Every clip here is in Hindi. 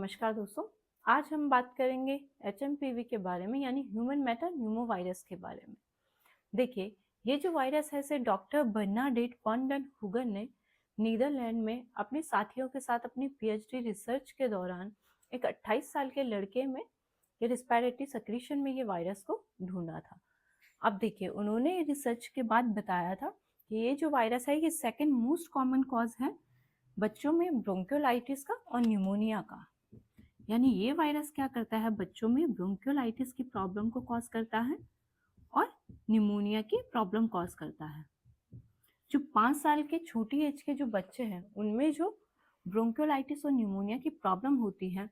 नमस्कार दोस्तों। आज हम बात करेंगे एचएमपीवी के बारे में, यानी ह्यूमन मेटा न्यूमो वायरस के बारे में। देखिए, ये जो वायरस है इसे डॉक्टर बर्नाडेट वन डन हुगर ने नीदरलैंड में अपने साथियों के साथ अपनी पीएचडी रिसर्च के दौरान एक 28 साल के लड़के में ये रिस्पायरेटरी सेक्रीशन में ये वायरस को ढूंढा था। अब देखिए, उन्होंने रिसर्च के बाद बताया था कि ये जो वायरस है ये सेकेंड मोस्ट कॉमन कॉज है बच्चों में ब्रोंकियोलाइटिस का और न्यूमोनिया का। यानी ये वायरस क्या करता है, बच्चों में ब्रोंकियोलाइटिस की प्रॉब्लम को कॉज करता है और निमोनिया की प्रॉब्लम कॉज करता है। जो 5 साल के छोटी एज के जो बच्चे हैं उनमें जो ब्रोंकियोलाइटिस और न्यूमोनिया की प्रॉब्लम होती है,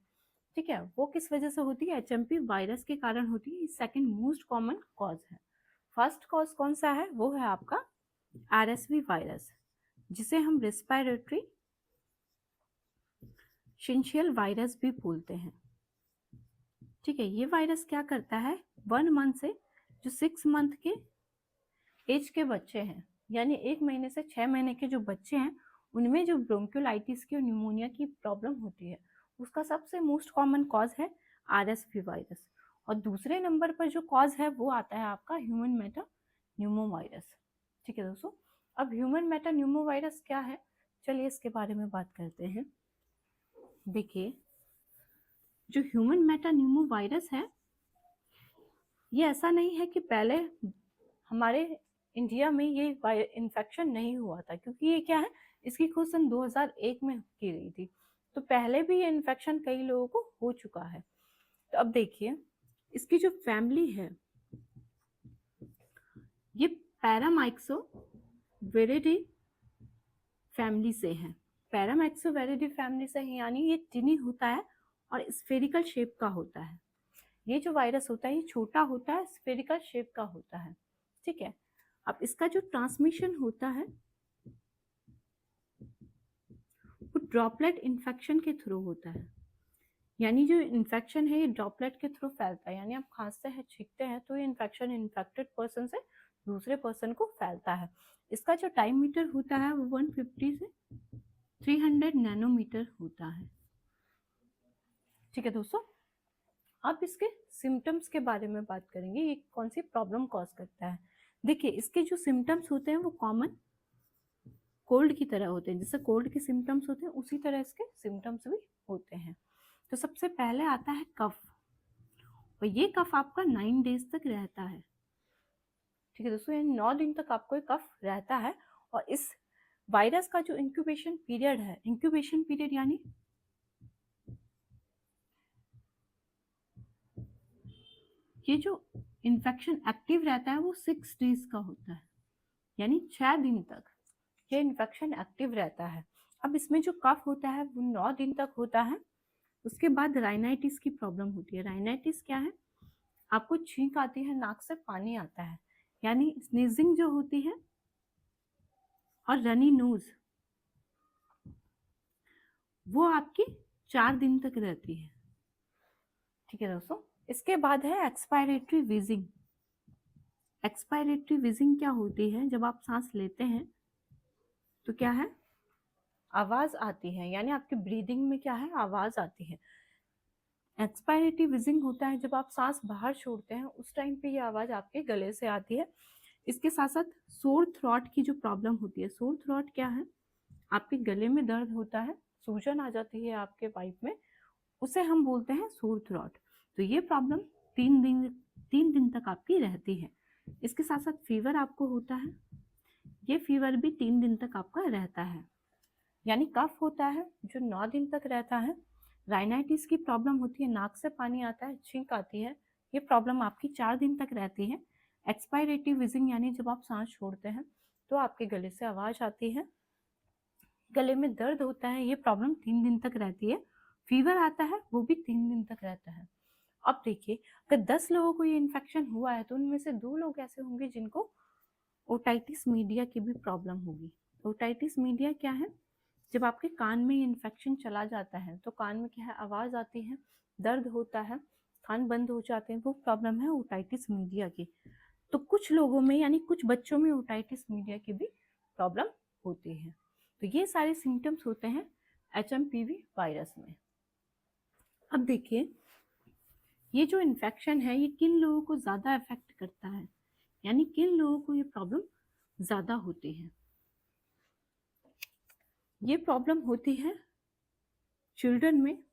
ठीक है, वो किस वजह से होती है? एचएमपी वायरस के कारण होती है। सेकंड मोस्ट कॉमन कॉज है। फर्स्ट कॉज कौन सा है? वो है आपका आरएसवी वायरस, जिसे हम रेस्पिरेटरी सिंशियल वायरस भी बोलते हैं। ठीक है, ये वायरस क्या करता है, 1 मंथ से जो 6 मंथ के एज के बच्चे हैं, यानी 1 महीने से 6 महीने के जो बच्चे हैं, उनमें जो ब्रोंकियोलाइटिस की और न्यूमोनिया की प्रॉब्लम होती है, उसका सबसे मोस्ट कॉमन कॉज है आरएसवी वायरस। और दूसरे नंबर पर जो कॉज है वो आता है आपका ह्यूमन मेटा न्यूमो वायरस। ठीक है दोस्तों, अब ह्यूमन मेटा न्यूमो वायरस क्या है, चलिए इसके बारे में बात करते हैं। देखिए, जो ह्यूमन मेटा न्यूमो वायरस है, ये ऐसा नहीं है कि पहले हमारे इंडिया में ये इन्फेक्शन नहीं हुआ था, क्योंकि ये क्या है, इसकी खोज सन 2001 में की गई थी। तो पहले भी ये इन्फेक्शन कई लोगों को हो चुका है। तो अब देखिए, इसकी जो फैमिली है ये पैरामाइक्सोविरिडी फैमिली से है। पैरामाइक्सोविरिडी फैमिली से है, यानी ये टिनी होता है और स्फेरिकल शेप का होता है। ये जो वायरस होता है ये छोटा होता है, स्फेरिकल शेप का होता है। ठीक है, अब इसका जो ट्रांसमिशन होता है वो ड्रॉपलेट इन्फेक्शन के थ्रू होता है। यानी जो इन्फेक्शन है ये ड्रॉपलेट के थ्रू फैलता है, यानी आप खांसते हैं, छींकते हैं तो ये इन्फेक्शन इन्फेक्टेड पर्सन से दूसरे पर्सन को फैलता है। इसका जो टाइम मीटर होता है वो 150 से 300 नैनोमीटर होता है। ठीक है दोस्तों, अब इसके सिम्टम्स के बारे में बात करेंगे, ये कौन सी प्रॉब्लम कॉज करता है। देखिए, इसके जो सिम्टम्स होते हैं वो कॉमन कोल्ड की तरह होते हैं। जैसे कोल्ड के सिम्टम्स होते हैं उसी तरह इसके सिम्टम्स भी होते हैं। तो सबसे पहले आता है कफ, और ये कफ आपका 9 डेज तक रहता है। ठीक है दोस्तों, यानी 9 दिन तक आपको ये कफ रहता है। और इस वायरस का जो इंक्यूबेशन पीरियड है, इंक्यूबेशन पीरियड यानी ये जो इन्फेक्शन एक्टिव रहता है वो 6 डेज का होता है, यानी 6 दिन तक ये इन्फेक्शन एक्टिव रहता है। अब इसमें जो कफ होता है वो 9 दिन तक होता है। उसके बाद राइनाइटिस की प्रॉब्लम होती है। राइनाइटिस क्या है, आपको छींक आती है, नाक से पानी आता है, यानी स्नीजिंग जो होती है, और रनी नोज वो आपकी 4 दिन तक रहती है। ठीक है दोस्तों, इसके बाद है एक्सपायरेटरी विजिंग। एक्सपायरेटरी विजिंग क्या होती है, जब आप सांस लेते हैं तो क्या है, आवाज आती है, यानी आपकी ब्रीदिंग में क्या है, आवाज आती है। एक्सपायरेटरी विजिंग होता है जब आप सांस बाहर छोड़ते हैं, उस टाइम पे ये आवाज आपके गले से आती है। इसके साथ साथ सोर थ्रॉट की जो प्रॉब्लम होती है, सोर थ्रॉट क्या है, आपके गले में दर्द होता है, सूजन आ जाती है आपके पाइप में, उसे हम बोलते हैं सोर थ्रॉट। तो ये प्रॉब्लम 3 दिन तक आपकी रहती है। इसके साथ साथ फीवर आपको होता है, ये फीवर भी 3 दिन तक आपका रहता है। यानी कफ होता है जो 9 दिन तक रहता है। राइनाइटिस की प्रॉब्लम होती है, नाक से पानी आता है, छींक आती है, ये प्रॉब्लम आपकी 4 दिन तक रहती है। एक्सपायरेटरी विजिंग यानी जब आप सांस छोड़ते हैं तो आपके गले से आवाज आती है, गले में दर्द होता है, ये प्रॉब्लम 3 दिन तक रहती है। फीवर आता है, वो भी 3 दिन तक रहता है। अब देखिए, अगर 10 लोगों को ये इन्फेक्शन हुआ है तो उनमें से 2 लोग ऐसे होंगे जिनको ओटाइटिस मीडिया की भी प्रॉब्लम होगी। ओटाइटिस मीडिया क्या है, जब आपके कान में इन्फेक्शन चला जाता है तो कान में क्या है, आवाज आती है, दर्द होता है, कान बंद हो जाते हैं, वो प्रॉब्लम है ओटाइटिस मीडिया की। तो कुछ लोगों में यानी कुछ बच्चों में ओटाइटिस मीडिया की भी प्रॉब्लम होती है। तो ये सारे सिम्टम्स होते हैं एचएमपीवी वायरस में। अब देखिए ये जो इन्फेक्शन है ये किन लोगों को ज़्यादा अफेक्ट करता है, यानी किन लोगों को ये प्रॉब्लम ज़्यादा होती है। ये प्रॉब्लम होती है चिल्ड्रन में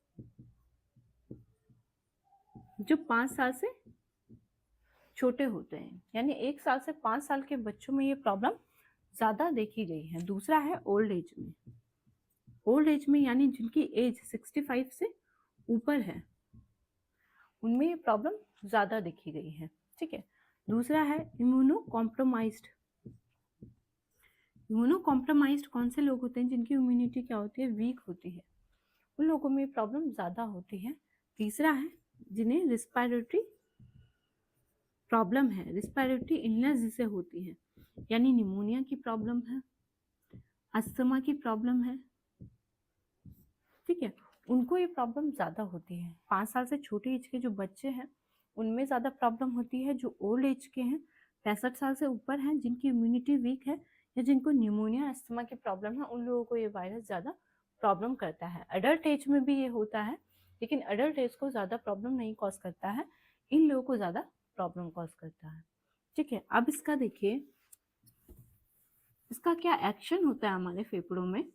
जो 5 साल से छोटे होते हैं, यानी 1 साल से 5 साल के बच्चों में ये प्रॉब्लम ज़्यादा देखी गई है। दूसरा है ओल्ड एज में, ओल्ड एज में यानी जिनकी एज 65 से ऊपर है उनमें ये प्रॉब्लम ज़्यादा देखी गई है। ठीक है, दूसरा है इम्यूनो कॉम्प्रोमाइज्ड। इम्यूनो कॉम्प्रोमाइज्ड कौन से लोग होते हैं जिनकी इम्यूनिटी क्या होती है, वीक होती है, उन लोगों में प्रॉब्लम ज़्यादा होती है। तीसरा है जिन्हें रिस्पायरेटरी प्रॉब्लम है, रिस्पायरेटरी इलनेस जिसे होती है, यानी निमोनिया की प्रॉब्लम है, अस्थमा की प्रॉब्लम है। ठीक है, उनको ये प्रॉब्लम ज़्यादा होती है। 5 साल से छोटे एज के जो बच्चे हैं उनमें ज़्यादा प्रॉब्लम होती है। जो ओल्ड एज के हैं 65 साल से ऊपर हैं जिनकी इम्यूनिटी वीक है या जिनको निमोनिया अस्थमा की प्रॉब्लम है उन लोगों को ये वायरस ज़्यादा प्रॉब्लम करता है। अडल्ट एज में भी ये होता है लेकिन अडल्ट एज को ज़्यादा प्रॉब्लम नहीं कॉज करता है, इन लोगों को ज़्यादा प्रॉब्लम कॉज करता है। ठीक है, अब इसका देखिए इसका क्या एक्शन होता है हमारे फेफड़ों में,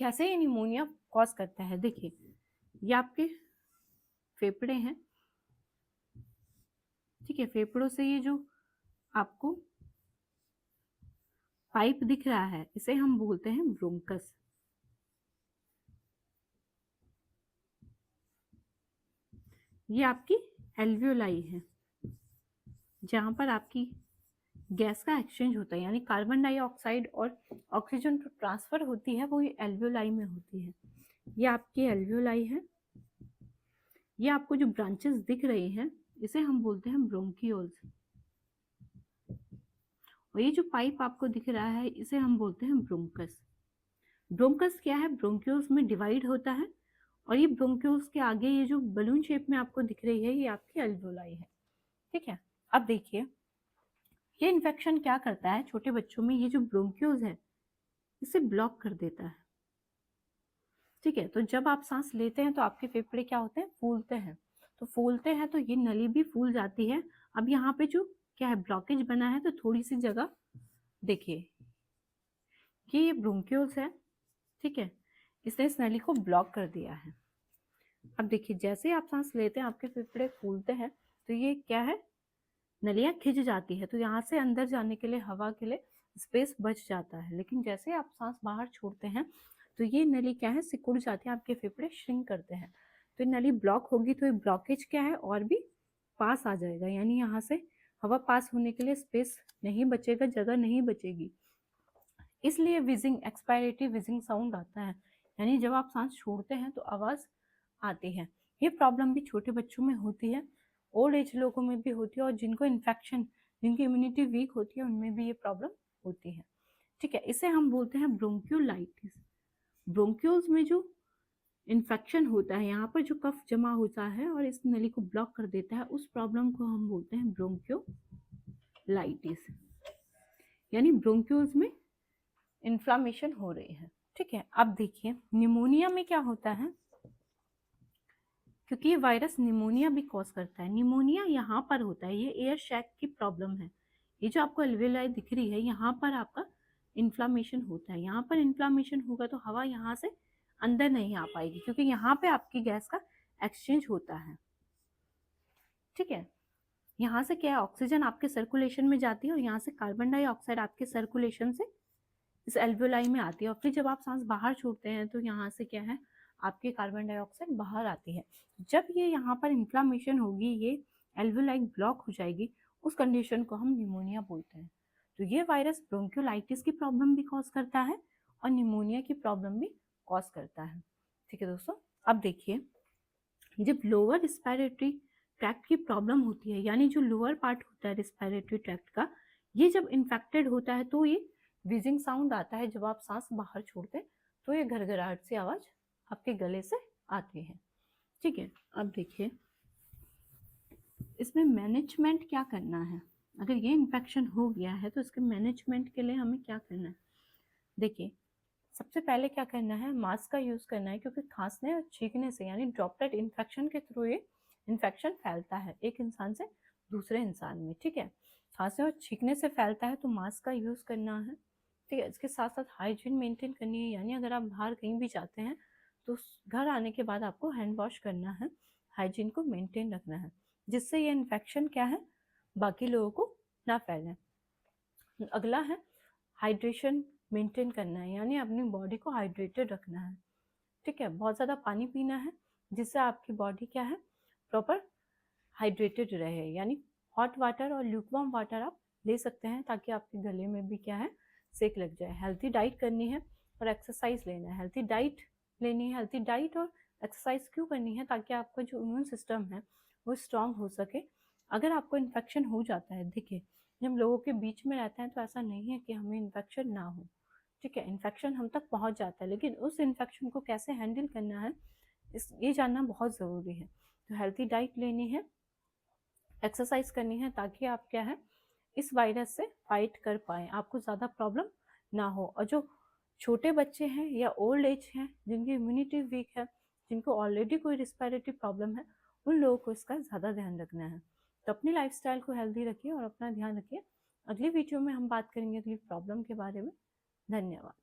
कैसे ये निमोनिया कॉज करता है। देखिए ये आपके फेफड़े हैं। ठीक है, फेफड़ों से ये जो आपको पाइप दिख रहा है इसे हम बोलते हैं ब्रोंकस। ये आपकी एल्वियोलाई है जहां पर आपकी गैस का एक्सचेंज होता है, यानी कार्बन डाइऑक्साइड और ऑक्सीजन जो ट्रांसफर होती है वो ये एल्वियोलाई में होती है। ये आपकी एल्वियोलाई है। ये आपको जो ब्रांचेस दिख रही हैं इसे हम बोलते हैं ब्रोंकियोल्स। और ये जो पाइप आपको दिख रहा है इसे हम बोलते हैं ब्रोंकस। ब्रोंकस क्या है, ब्रोंक्यूल्स में डिवाइड होता है और ये ब्रोंक्यूल्स के आगे ये जो बलून शेप में आपको दिख रही है ये आपकी एल्वियोलाई है। ठीक है, अब देखिए ये इन्फेक्शन क्या करता है छोटे बच्चों में, ये जो ब्रोंक्यूल्स है इसे ब्लॉक कर देता है। ठीक है, तो जब आप सांस लेते हैं तो आपके फेफड़े क्या होते हैं, फूलते हैं। तो फूलते हैं तो ये नली भी फूल जाती है। अब यहाँ पे जो क्या है ब्लॉकेज बना है तो थोड़ी सी जगह देखिए ये ब्रोंक्यूल्स है। ठीक है, इसने इस नली को ब्लॉक कर दिया है। अब देखिए जैसे आप सांस लेते हैं आपके फेफड़े फूलते हैं तो ये क्या है, नलियां खिंच जाती है, तो यहाँ से अंदर जाने के लिए हवा के लिए स्पेस बच जाता है। लेकिन जैसे आप सांस बाहर छोड़ते हैं तो ये नली क्या है, सिकुड़ जाती है, आपके फेफड़े श्रिंक करते हैं। तो ये नली ब्लॉक होगी तो ये ब्लॉकेज क्या है और भी पास आ जाएगा, यानी यहाँ से हवा पास होने के लिए स्पेस नहीं बचेगा, जगह नहीं बचेगी। इसलिए विजिंग, एक्सपायरेटरी विजिंग साउंड आता है, यानी जब आप सांस छोड़ते हैं तो आवाज़ आती है। ये प्रॉब्लम भी छोटे बच्चों में होती है, ओल्ड एज लोगों में भी होती है और जिनको इन्फेक्शन, जिनकी इम्यूनिटी वीक होती है उनमें भी ये प्रॉब्लम होती है। ठीक है, इसे हम बोलते हैं ब्रोंक्यूलाइटिस। ब्रोंक्यूल्स में जो इन्फेक्शन होता है, यहाँ पर जो कफ जमा होता है और इस नली को ब्लॉक कर देता है, उस प्रॉब्लम को हम बोलते हैं ब्रोंक्यूलाइटिस, यानी ब्रोंक्यूल्स में इन्फ्लामेशन हो रही है। ठीक है, अब देखिए निमोनिया में क्या होता है, क्योंकि ये वायरस निमोनिया भी कॉज करता है। निमोनिया यहाँ पर होता है, ये एयर शैक की प्रॉब्लम है। ये जो आपको एल्वियोलाई दिख रही है यहाँ पर आपका इन्फ्लामेशन होता है। यहाँ पर इन्फ्लामेशन होगा तो हवा यहाँ से अंदर नहीं आ पाएगी क्योंकि यहाँ पे आपकी गैस का एक्सचेंज होता है। ठीक है, यहाँ से क्या है, ऑक्सीजन आपके सर्कुलेशन में जाती है और यहाँ से कार्बन डाइऑक्साइड आपके सर्कुलेशन से इस एल्वियोलाई में आती है और फिर जब आप सांस बाहर छोड़ते हैं तो यहाँ से क्या है, आपके कार्बन डाइऑक्साइड बाहर आती है। जब ये यहाँ पर इन्फ्लामेशन होगी, ये एल्वियोलाई ब्लॉक हो जाएगी, उस कंडीशन को हम निमोनिया बोलते हैं। तो ये वायरस ब्रोंक्योलाइटिस की प्रॉब्लम भी कॉज करता है और निमोनिया की प्रॉब्लम भी कॉज करता है। ठीक है दोस्तों, अब देखिए जब लोअर रिस्पायरेटरी ट्रैक्ट की प्रॉब्लम होती है, यानी जो लोअर पार्ट होता है रिस्पायरेटरी ट्रैक्ट का, ये जब इन्फेक्टेड होता है तो ये विजिंग साउंड आता है। जब आप सांस बाहर छोड़ते हैं तो ये घरघराहट सी आवाज आपके गले से आती है। ठीक है, अब देखिए इसमें मैनेजमेंट क्या करना है। अगर ये इन्फेक्शन हो गया है तो इसके मैनेजमेंट के लिए हमें क्या करना है। देखिए सबसे पहले क्या करना है, मास्क का यूज़ करना है, क्योंकि खांसने और छींकने से यानी ड्रॉपलेट इन्फेक्शन के थ्रू ये इन्फेक्शन फैलता है एक इंसान से दूसरे इंसान में, ठीक है। खांसने और छींकने से फैलता है तो मास्क का यूज़ करना है, ठीक है। इसके साथ साथ हाइजीन मेंटेन करनी है, यानी अगर आप बाहर कहीं भी जाते हैं तो घर आने के बाद आपको हैंड वॉश करना है, हाइजीन को मेंटेन रखना है, जिससे ये इन्फेक्शन क्या है बाकी लोगों को ना फैले। अगला है हाइड्रेशन मेंटेन करना है, यानी अपनी बॉडी को हाइड्रेटेड रखना है, ठीक है। बहुत ज़्यादा पानी पीना है, जिससे आपकी बॉडी क्या है प्रॉपर हाइड्रेटेड रहे, यानी हॉट वाटर और ल्यूकवार्म वाटर आप ले सकते हैं ताकि आपके गले में भी क्या है सेक लग जाए। हेल्थी डाइट करनी है और एक्सरसाइज लेना है। हेल्थी डाइट लेनी है, हेल्थी डाइट और एक्सरसाइज क्यों करनी है, ताकि आपका जो इम्यून सिस्टम है वो स्ट्रांग हो सके। अगर आपको इन्फेक्शन हो जाता है, देखिए जब लोगों के बीच में रहते हैं तो ऐसा नहीं है कि हमें इन्फेक्शन ना हो, ठीक है। इन्फेक्शन हम तक पहुंच जाता है, लेकिन उस इन्फेक्शन को कैसे हैंडल करना है ये जानना बहुत ज़रूरी है। तो हेल्थी डाइट लेनी है, एक्सरसाइज करनी है, ताकि आप क्या है इस वायरस से फाइट कर पाए, आपको ज़्यादा प्रॉब्लम ना हो। और जो छोटे बच्चे हैं या ओल्ड एज हैं जिनकी इम्यूनिटी वीक है, जिनको ऑलरेडी कोई रिस्पायरेटरी प्रॉब्लम है, उन लोगों को इसका ज़्यादा ध्यान रखना है। तो अपनी लाइफस्टाइल को हेल्दी रखिए और अपना ध्यान रखिए। अगली वीडियो में हम बात करेंगे अगली प्रॉब्लम के बारे में। धन्यवाद।